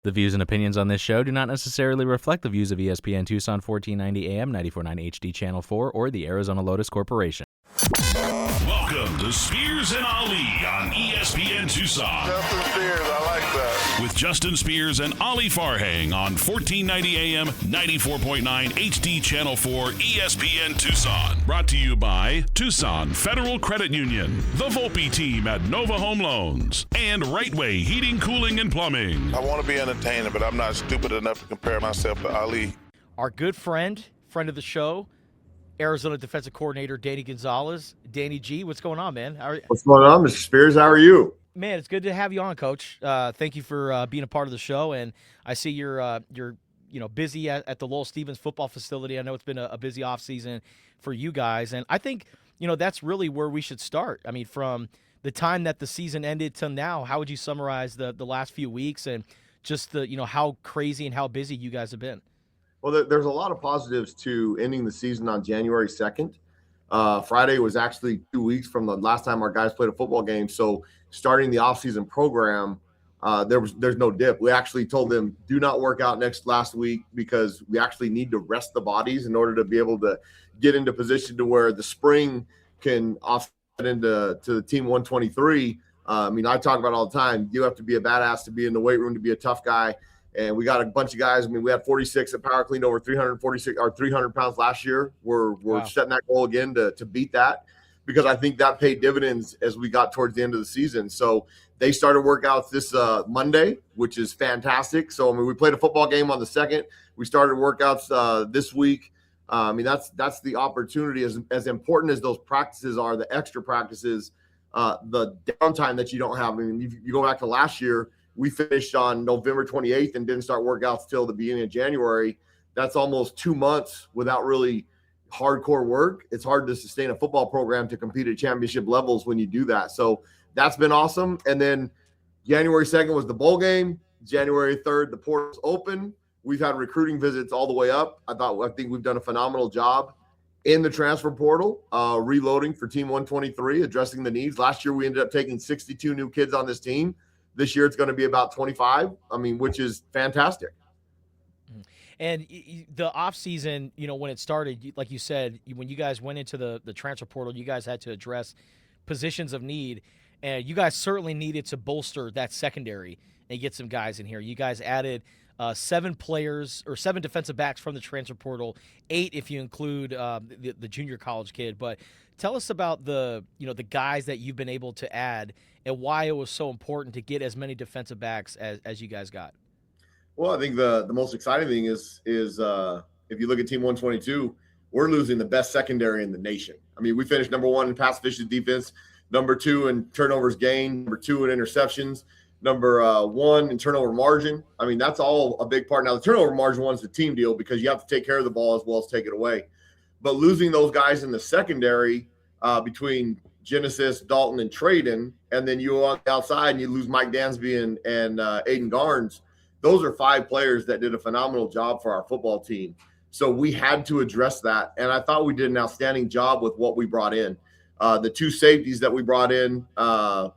The views and opinions on this show do not necessarily reflect the views of ESPN Tucson 1490 AM, 94.9 HD Channel 4, or the Arizona Lotus Corporation. Welcome to Spears and Ali on ESPN Tucson. Justin Spears, I like that. With Justin Spears and Ali Farhang on 1490 AM, 94.9 HD Channel 4, ESPN Tucson. Brought to you by Tucson Federal Credit Union, the Volpe team at Nova Home Loans, and Rightway Heating, Cooling, and Plumbing. I want to be entertaining, but I'm not stupid enough to compare myself to Ali. Our good friend of the show, Arizona Defensive Coordinator Danny Gonzales. Danny G, what's going on, man? What's going on, Mr. Spears? How are you? Man, it's good to have you on, Coach. Thank you for being a part of the show, and I see you're busy at the Lowell Stevens football facility. I know it's been a busy offseason for you guys, and I think that's really where we should start. I mean, from the time that the season ended till now, how would you summarize the last few weeks and just the how crazy and how busy you guys have been? Well, there's a lot of positives to ending the season on January 2nd. Friday was actually 2 weeks from the last time our guys played a football game. So starting the offseason program, there's no dip. We actually told them, do not work out last week because we actually need to rest the bodies in order to be able to get into position to where the spring can offset into the team 123. I talk about it all the time. You have to be a badass to be in the weight room, to be a tough guy. And we got a bunch of guys. We had 46 at Power Clean, over 346 or 300 pounds last year. We're setting that goal again to beat that, because I think that paid dividends as we got towards the end of the season. So they started workouts this Monday, which is fantastic. So we played a football game on the 2nd. We started workouts this week. That's the opportunity. As important as those practices are, the extra practices, the downtime that you don't have. You go back to last year. We finished on November 28th and didn't start workouts till the beginning of January. That's almost 2 months without really hardcore work. It's hard to sustain a football program to compete at championship levels when you do that. So that's been awesome. And then January 2nd was the bowl game. January 3rd, the portal's open. We've had recruiting visits all the way up. I think we've done a phenomenal job in the transfer portal, reloading for Team 123, addressing the needs. Last year, we ended up taking 62 new kids on this team. This year it's going to be about 25, which is fantastic. And the offseason, when it started, like you said, when you guys went into the transfer portal, you guys had to address positions of need. And you guys certainly needed to bolster that secondary and get some guys in here. You guys added 7 defensive backs from the transfer portal, 8 if you include the junior college kid. But tell us about the guys that you've been able to add and why it was so important to get as many defensive backs as you guys got. Well, I think the most exciting thing is if you look at Team 122, we're losing the best secondary in the nation. We finished number 1 in pass efficiency defense, number 2 in turnovers gained, number 2 in interceptions, number 1 in turnover margin. That's all a big part. Now, the turnover margin one's the team deal because you have to take care of the ball as well as take it away. But losing those guys in the secondary between Genesis, Dalton, and Traden, and then you go on the outside and you lose Mike Dansby and Aiden Garnes, those are 5 players that did a phenomenal job for our football team. So we had to address that, and I thought we did an outstanding job with what we brought in. The 2 safeties that we brought in Malcolm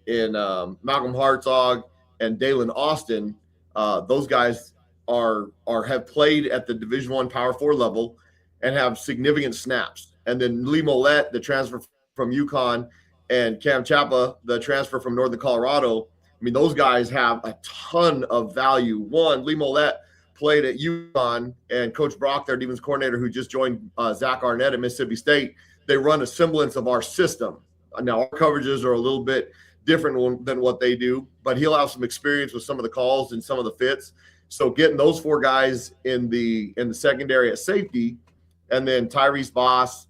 Hartzog and Dalen Austin, those guys have played at the Division I Power 4 level and have significant snaps. And then Lee Mollett, the transfer from UConn, and Cam Chapa, the transfer from Northern Colorado. Those guys have a ton of value. One, Lee Mollett played at UConn, and Coach Brock, their defense coordinator, who just joined Zach Arnett at Mississippi State, they run a semblance of our system. Now, our coverages are a little bit different than what they do, but he'll have some experience with some of the calls and some of the fits. So getting those 4 guys in the secondary at safety, and then Tyrese Voss,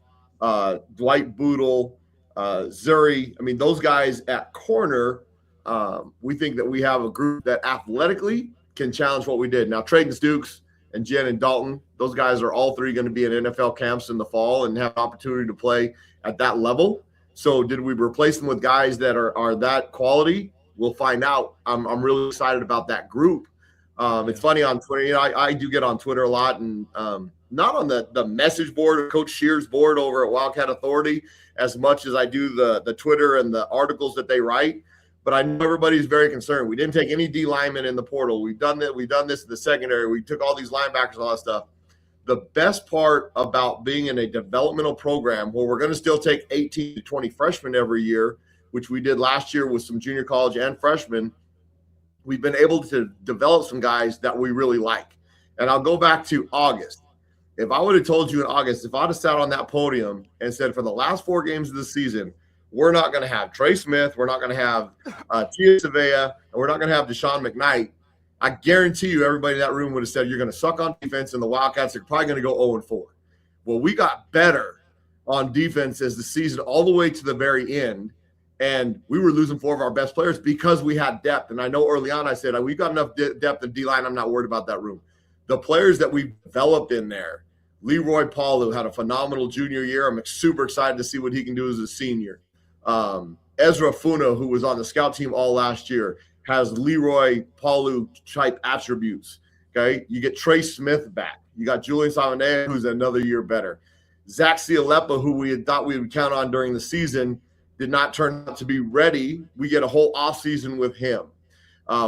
Dwight Boodle, Zuri. Those guys at corner, we think that we have a group that athletically can challenge what we did. Now, Traden Stukes and Jen and Dalton, those guys are all 3 going to be in NFL camps in the fall and have opportunity to play at that level. So did we replace them with guys that are that quality? We'll find out. I'm really excited about that group. It's funny on Twitter. I do get on Twitter a lot, and not on the message board or Coach Shear's board over at Wildcat Authority as much as I do the Twitter and the articles that they write. but I know everybody's very concerned. We didn't take any D linemen in the portal. We've done that. We've done this in the secondary. We took all these linebackers and all that stuff. The best part about being in a developmental program where we're going to still take 18 to 20 freshmen every year, which we did last year with some junior college and freshmen, we've been able to develop some guys that we really like. And I'll go back to August. If I would have told you in August, if I'd have sat on that podium and said for the last 4 games of the season, we're not going to have Trey Smith, we're not going to have Tia Savea, and we're not going to have Deshaun McKnight, I guarantee you everybody in that room would have said you're going to suck on defense and the Wildcats are probably going to go 0-4. Well, we got better on defense as the season all the way to the very end, and we were losing 4 of our best players because we had depth. And I know early on I said, we've got enough depth in D-line, I'm not worried about that room. The players that we've developed in there, Leroy Paulu had a phenomenal junior year. I'm super excited to see what he can do as a senior. Ezra Funa, who was on the scout team all last year, has Leroy Paulu type attributes. Okay, you get Trey Smith back. You got Julian Salmonea, who's another year better. Zach Cialepa, who we had thought we would count on during the season, did not turn out to be ready. We get a whole offseason with him.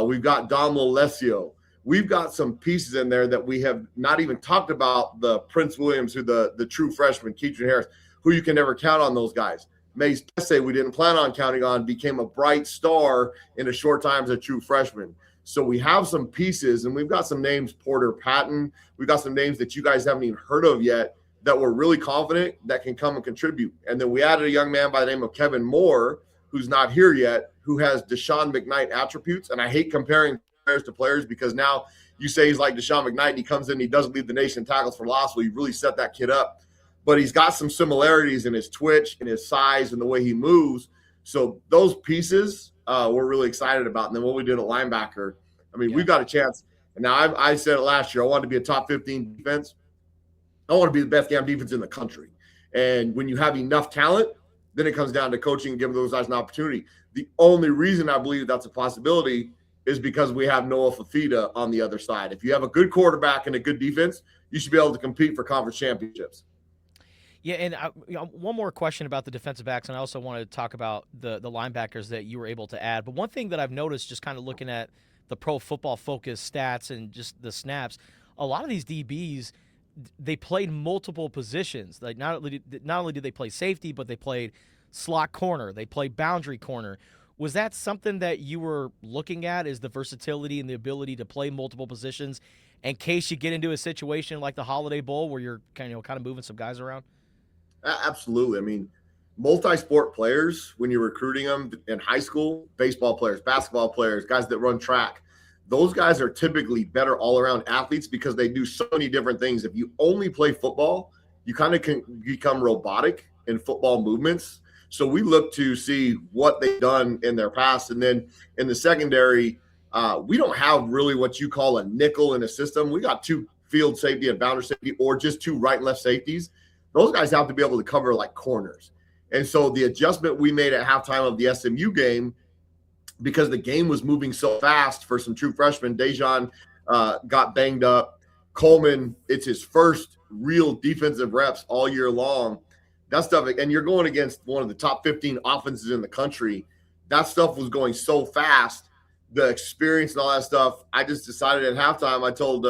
We've got Dom Lolesio. We've got some pieces in there that we have not even talked about. The Prince Williams, who the true freshman, Keatron Harris, who you can never count on those guys. Mace Pesse, we didn't plan on counting on, became a bright star in a short time as a true freshman. So we have some pieces, and we've got some names, Porter Patton. We've got some names that you guys haven't even heard of yet that we're really confident that can come and contribute. And then we added a young man by the name of Kevin Moore, who's not here yet, who has Deshaun McKnight attributes. And I hate comparing players to players because now you say he's like Deshaun McKnight, and he comes in, he doesn't lead the nation in tackles for loss. Well, you really set that kid up. But he's got some similarities in his twitch and his size and the way he moves. So those pieces we're really excited about. And then what we did at linebacker, I mean, we've got a chance. And now I said it last year, I wanted to be a top 15 defense. I want to be the best damn defense in the country. And when you have enough talent, then it comes down to coaching and giving those guys an opportunity. The only reason I believe that's a possibility is because we have Noah Fafita on the other side. If you have a good quarterback and a good defense, you should be able to compete for conference championships. Yeah, and one more question about the defensive backs, and I also want to talk about the linebackers that you were able to add. But one thing that I've noticed just kind of looking at the Pro Football Focus stats and just the snaps, a lot of these DBs, they played multiple positions. Like not only did they play safety, but they played slot corner, they played boundary corner. Was that something that you were looking at, is the versatility and the ability to play multiple positions in case you get into a situation like the Holiday Bowl where you're kind of moving some guys around? Absolutely. I mean, multi-sport players, when you're recruiting them in high school, baseball players, basketball players, guys that run track, those guys are typically better all-around athletes because they do so many different things. If you only play football, you kind of can become robotic in football movements. So we look to see what they've done in their past. And then in the secondary, we don't have really what you call a nickel in a system. We got 2 field safety and boundary safety, or just 2 right and left safeties. Those guys have to be able to cover like corners. And so the adjustment we made at halftime of the SMU game, because the game was moving so fast for some true freshmen, Dejan got banged up. Coleman, it's his first real defensive reps all year long. That stuff, and you're going against one of the top 15 offenses in the country. That stuff was going so fast, the experience and all that stuff. I just decided at halftime, I told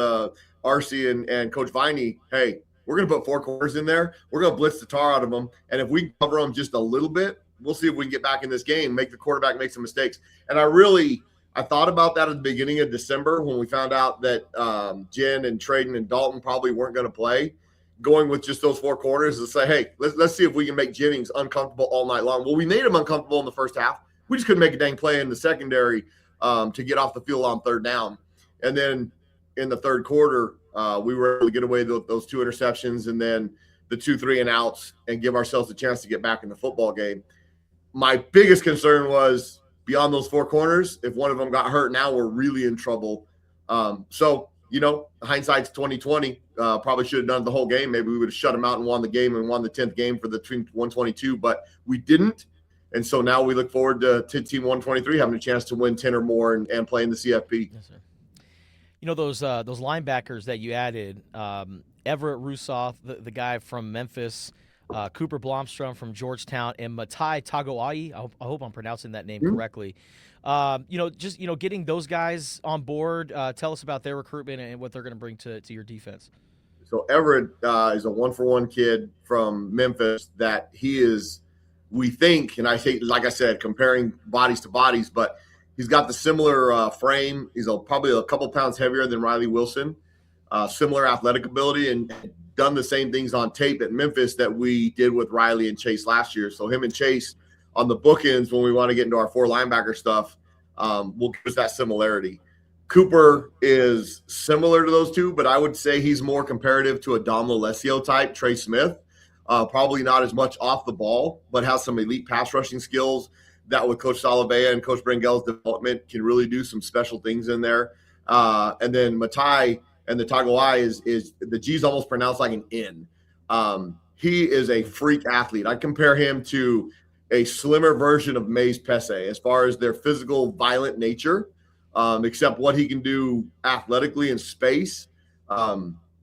RC and Coach Viney, hey, we're going to put 4 corners in there. We're going to blitz the tar out of them. And if we cover them just a little bit, we'll see if we can get back in this game, make the quarterback make some mistakes. And I thought about that at the beginning of December when we found out that Jen and Traden and Dalton probably weren't going to play. Going with just those 4 corners and say, hey, let's see if we can make Jennings uncomfortable all night long. Well, we made him uncomfortable in the first half. We just couldn't make a dang play in the secondary to get off the field on 3rd down. And then in the 3rd quarter, we were able to get away those 2 interceptions and then the 2 3-and-outs and give ourselves a chance to get back in the football game. My biggest concern was beyond those 4 corners, if one of them got hurt, now we're really in trouble. So, hindsight's 2020. Probably should have done the whole game. Maybe we would have shut them out and won the game and won the 10th game for the Team 122, but we didn't. And so now we look forward to Team 123 having a chance to win 10 or more and play in the CFP. Yes, sir. Those linebackers that you added, Everett Rusoff, the guy from Memphis, Cooper Blomstrom from Georgetown, and Matai Tagoai. I hope I'm pronouncing that name correctly. Getting those guys on board. Tell us about their recruitment and what they're going to bring to your defense. So Everett is a 1-for-1 kid from Memphis that he is, we think, and I think, like I said, comparing bodies to bodies, but he's got the similar frame. He's probably a couple pounds heavier than Riley Wilson, similar athletic ability, and done the same things on tape at Memphis that we did with Riley and Chase last year. So him and Chase on the bookends when we want to get into our 4 linebacker stuff will give us that similarity. Cooper is similar to those two, but I would say he's more comparative to a Dom Alessio type, Trey Smith. Probably not as much off the ball, but has some elite pass rushing skills that with Coach Salavea and Coach Brangel's development can really do some special things in there. And then Matai and the Tagoai is the G's almost pronounced like an N. He is a freak athlete. I compare him to a slimmer version of Maze Pesse as far as their physical, violent nature. Except what he can do athletically in space.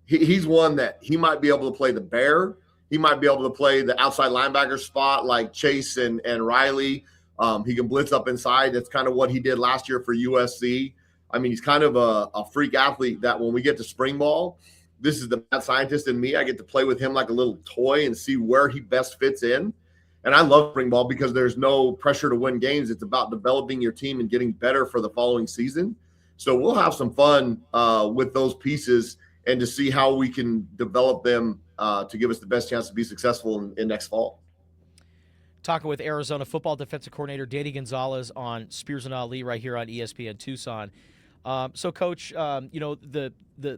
He's one that he might be able to play the bear. He might be able to play the outside linebacker spot like Chase and Riley. He can blitz up inside. That's kind of what he did last year for USC. I mean, he's kind of a freak athlete that when we get to spring ball, this is the mad scientist in me. I get to play with him like a little toy and see where he best fits in. And I love spring ball because there's no pressure to win games. It's about developing your team and getting better for the following season. So we'll have some fun with those pieces and to see how we can develop them to give us the best chance to be successful in next fall. Talking with Arizona football defensive coordinator Danny Gonzales on Spears and Ali right here on ESPN Tucson. So, Coach, the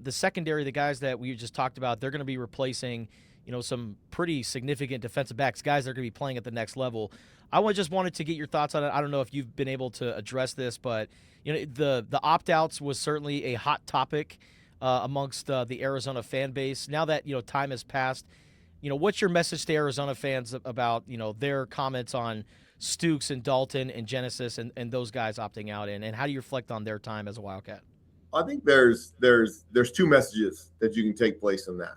secondary, the guys that we just talked about, they're going to be replacing – some pretty significant defensive backs, guys that are going to be playing at the next level. I just wanted to get your thoughts on it. I don't know if you've been able to address this, but the opt-outs was certainly a hot topic amongst the Arizona fan base. Now that time has passed, what's your message to Arizona fans about their comments on Stukes and Dalton and Genesis and those guys opting out, and how do you reflect on their time as a Wildcat? I think there's 2 messages that you can take place in that.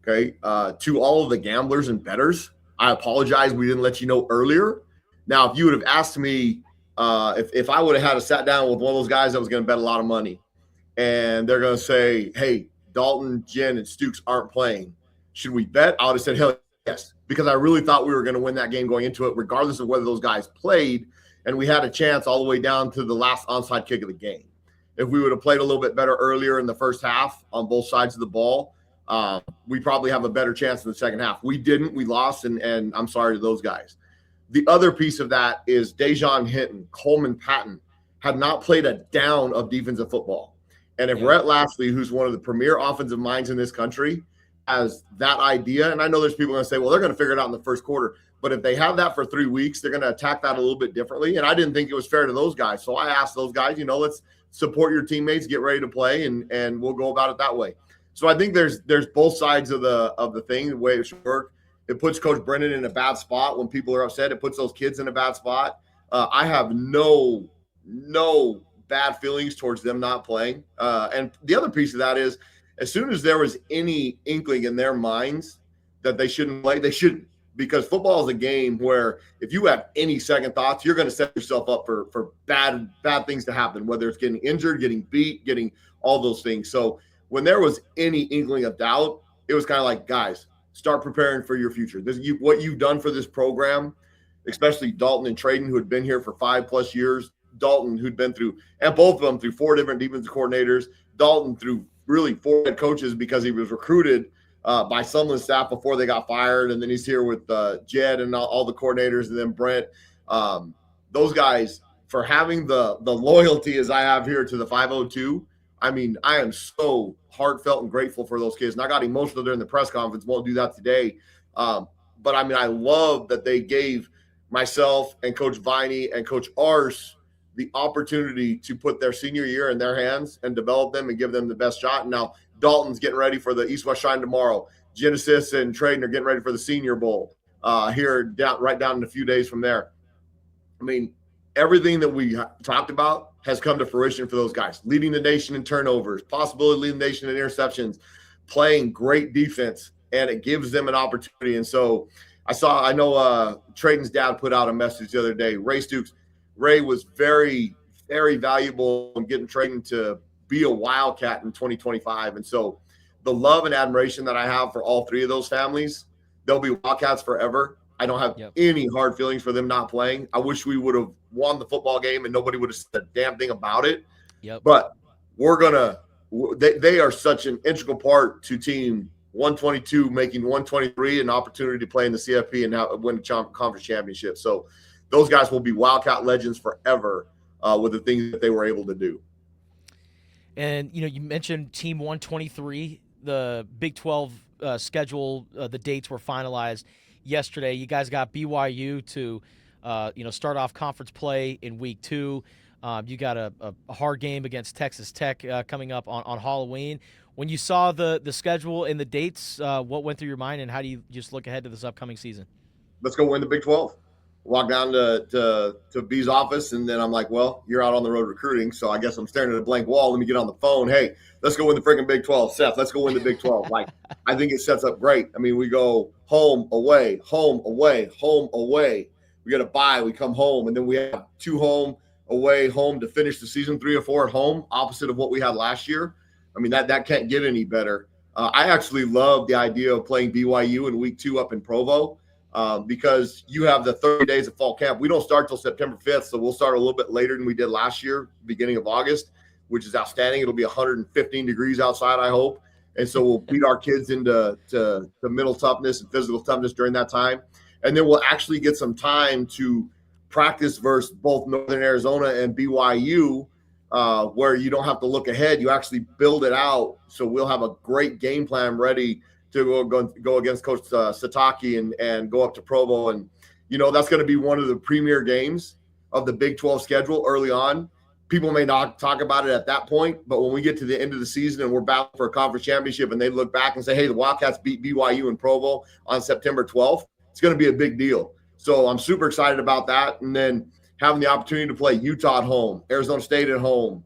Okay, to all of the gamblers and bettors, I apologize we didn't let you know earlier. Now, if you would have asked me if I would have had sat down with one of those guys that was going to bet a lot of money, and they're going to say, hey, Dalton, Jen, and Stukes aren't playing, should we bet? I would have said, hell yes, because I really thought we were going to win that game going into it, regardless of whether those guys played, and we had a chance all the way down to the last onside kick of the game. If we would have played a little bit better earlier in the first half on both sides of the ball, we probably have a better chance in the second half. We didn't. We lost, and I'm sorry to those guys. The other piece of that is Dejon Hinton, Coleman Patton have not played a down of defensive football. And if Rhett Lashley, who's one of the premier offensive minds in this country, has that idea, and I know there's people going to say, well, they're going to figure it out in the first quarter. But if they have that for 3 weeks, they're going to attack that a little bit differently. And I didn't think it was fair to those guys. So I asked those guys, let's support your teammates, get ready to play, and we'll go about it that way. So I think there's both sides of the thing, the way it should work. It puts Coach Brennan in a bad spot when people are upset. It puts those kids in a bad spot. I have no bad feelings towards them not playing. And the other piece of that is, as soon as there was any inkling in their minds that they shouldn't play, they shouldn't. Because football is a game where if you have any second thoughts, you're going to set yourself up for bad things to happen, whether it's getting injured, getting beat, getting all those things. So when there was any inkling of doubt, it was kind of like, guys, start preparing for your future. What you've done for this program, especially Dalton and Traden, who had been here for 5+ years. Dalton, who'd been through, and both of them through 4 different defensive coordinators. Dalton through really 4 head coaches because he was recruited by Sumlin's staff before they got fired. And then he's here with Jed and all the coordinators, and then Brent. Those guys, for having the loyalty as I have here to the 502, I mean, I am so heartfelt and grateful for those kids. And I got emotional during the press conference. Won't do that today. But, I mean, I love that they gave myself and Coach Viney and Coach Arce the opportunity to put their senior year in their hands and develop them and give them the best shot. And now Dalton's getting ready for the East-West Shrine tomorrow. Genesis and Traden are getting ready for the Senior Bowl right down in a few days from there. I mean, everything that we talked about has come to fruition for those guys. Leading the nation in turnovers, possibility leading the nation in interceptions, playing great defense, and it gives them an opportunity. And so I know Traden's dad put out a message the other day. Ray Stukes, Ray was very, very valuable in getting trained to be a Wildcat in 2025. And so the love and admiration that I have for all three of those families, they'll be Wildcats forever. I don't have any hard feelings for them not playing. I wish we would have won the football game and nobody would have said a damn thing about it. But they are such an integral part to team 122, making 123 an opportunity to play in the CFP and now win the conference championship. So those guys will be Wildcat legends forever with the things that they were able to do. And, you mentioned Team 123, the Big 12 schedule, the dates were finalized yesterday. You guys got BYU to, start off conference play in week 2. You got a hard game against Texas Tech coming up on Halloween. When you saw the schedule and the dates, what went through your mind, and how do you just look ahead to this upcoming season? Let's go win the Big 12. Walk down to B's office, and then I'm like, well, you're out on the road recruiting, so I guess I'm staring at a blank wall. Let me get on the phone. Hey, let's go win the freaking Big 12. Seth, let's go win the Big 12. Like, I think it sets up great. I mean, we go home, away, home, away, home, away. We get a bye, we come home, and then we have 2 home, away, home to finish the season, 3 or 4 at home, opposite of what we had last year. I mean, that can't get any better. I actually love the idea of playing BYU in week 2 up in Provo. Because you have the 30 days of fall camp. We don't start till September 5th, so we'll start a little bit later than we did last year, beginning of August, which is outstanding. It'll be 115 degrees outside, I hope. And so we'll beat our kids into mental toughness and physical toughness during that time. And then we'll actually get some time to practice versus both Northern Arizona and BYU, where you don't have to look ahead. You actually build it out. So we'll have a great game plan ready to go against Coach Sataki and go up to Provo. And, that's going to be one of the premier games of the Big 12 schedule early on. People may not talk about it at that point, but when we get to the end of the season and we're battling for a conference championship and they look back and say, hey, the Wildcats beat BYU in Provo on September 12th, it's going to be a big deal. So I'm super excited about that. And then having the opportunity to play Utah at home, Arizona State at home.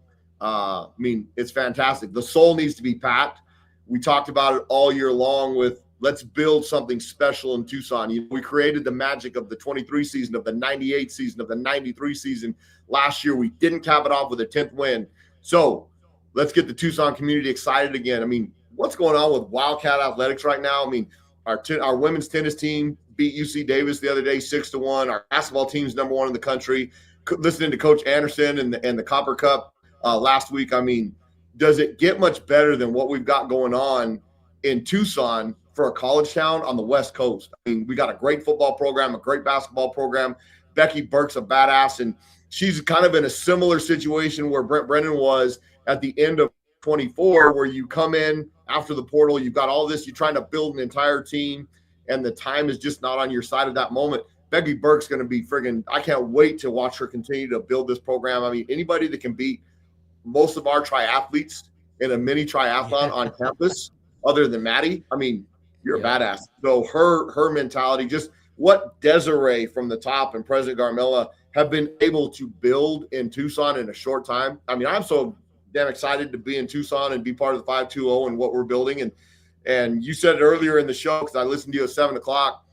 It's fantastic. The soul needs to be packed. We talked about it all year long with let's build something special in Tucson. We created the magic of the 23 season, of the 98 season, of the 93 season last year. We didn't cap it off with a 10th win. So let's get the Tucson community excited again. I mean, what's going on with Wildcat Athletics right now? I mean, our women's tennis team beat UC Davis the other day 6-1. Our basketball team's #1 in the country. Listening to Coach Anderson and the Copper Cup last week, I mean, does it get much better than what we've got going on in Tucson for a college town on the West Coast? I mean, we got a great football program, a great basketball program. Becky Burke's a badass, and she's kind of in a similar situation where Brent Brennan was at the end of 24, where you come in after the portal, you've got all this, you're trying to build an entire team, and the time is just not on your side at that moment. Becky Burke's going to be friggin' – I can't wait to watch her continue to build this program. I mean, anybody that can beat most of our triathletes in a mini triathlon on campus, other than Maddie, I mean, you're a badass. So her mentality, just what Desiree from the top and President Garmella have been able to build in Tucson in a short time. I mean, I'm so damn excited to be in Tucson and be part of the 520 and what we're building. And you said it earlier in the show, because I listened to you at 7 o'clock,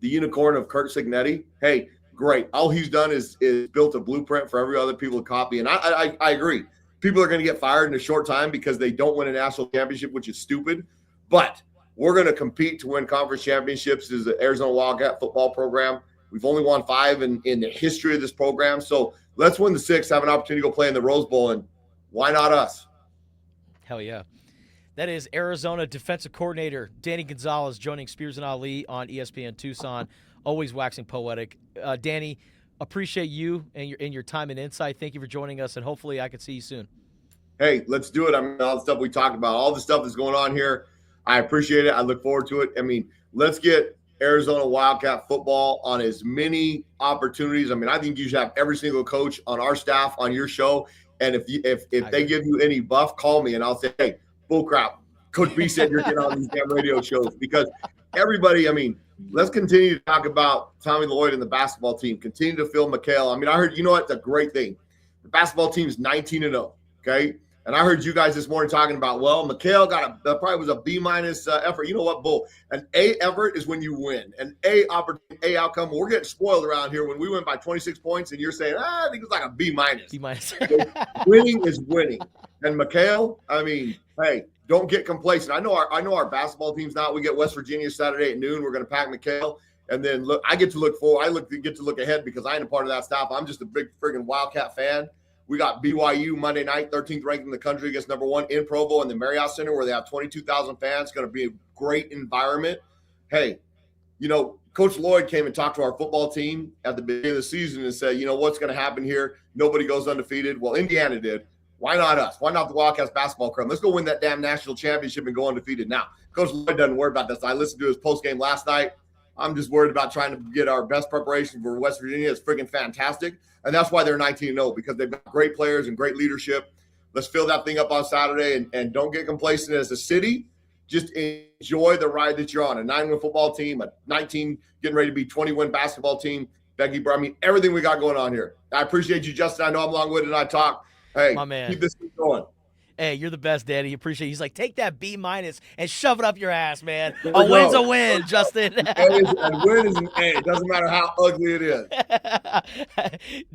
the unicorn of Kurt Signetti. Hey, great. All he's done is built a blueprint for every other people to copy. And I agree. People are going to get fired in a short time because they don't win a national championship, which is stupid. But we're going to compete to win conference championships as the Arizona Wildcat football program. We've only won 5 in the history of this program. So let's win the 6th, have an opportunity to go play in the Rose Bowl, and why not us? Hell yeah. That is Arizona Defensive Coordinator Danny Gonzales joining Spears and Ali on ESPN Tucson. Always waxing poetic. Danny, appreciate you and your time and insight. Thank you for joining us, and hopefully I can see you soon. Hey, let's do it. I mean, all the stuff we talked about, all the stuff that's going on here, I appreciate it. I look forward to it. I mean, let's get Arizona Wildcat football on as many opportunities. I mean, I think you should have every single coach on our staff on your show. And if they give you any buff, call me and I'll say, hey, bull crap. Coach B said you're getting on these damn radio shows, because everybody, I mean, let's continue to talk about Tommy Lloyd and the basketball team. Continue to Phil McHale. I mean, I heard, you know what? It's a great thing. The basketball team's 19-0, okay? And I heard you guys this morning talking about, well, Mikhail that probably was a B- effort. You know what, Bull? An A effort is when you win. An A outcome. We're getting spoiled around here when we went by 26 points, and you're saying, I think it's like a B-. B-. Winning is winning. And Mikhail, I mean, hey, don't get complacent. I know our basketball team's not. We get West Virginia Saturday at noon. We're going to pack Mikhail. And then look, I get to look forward. Get to look ahead because I ain't a part of that staff. I'm just a big friggin' Wildcat fan. We got BYU Monday night, 13th ranked in the country against number 1 in Provo in the Marriott Center where they have 22,000 fans. It's going to be a great environment. Hey, Coach Lloyd came and talked to our football team at the beginning of the season and said, what's going to happen here? Nobody goes undefeated. Well, Indiana did. Why not us? Why not the Wildcats basketball club? Let's go win that damn national championship and go undefeated. Now, Coach Lloyd doesn't worry about this. I listened to his postgame last night. I'm just worried about trying to get our best preparation for West Virginia. It's freaking fantastic. And that's why they're 19-0, because they've got great players and great leadership. Let's fill that thing up on Saturday and don't get complacent as a city. Just enjoy the ride that you're on. A 9-win football team, a 19 getting ready to be 20-win basketball team. Becky, I mean, everything we got going on here. I appreciate you, Justin. I know I'm long-winded and I talk. Hey, my man. Keep this thing going. Hey, you're the best, Daddy. Appreciate it. He's like, take that B- and shove it up your ass, man. There A we win's go. a win, Justin. A win is an A. It doesn't matter how ugly it is.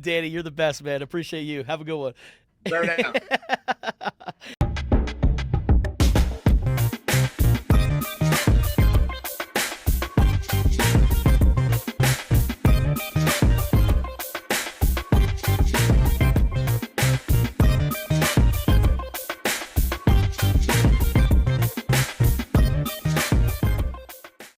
Danny, you're the best, man. Appreciate you. Have a good one. Fair enough.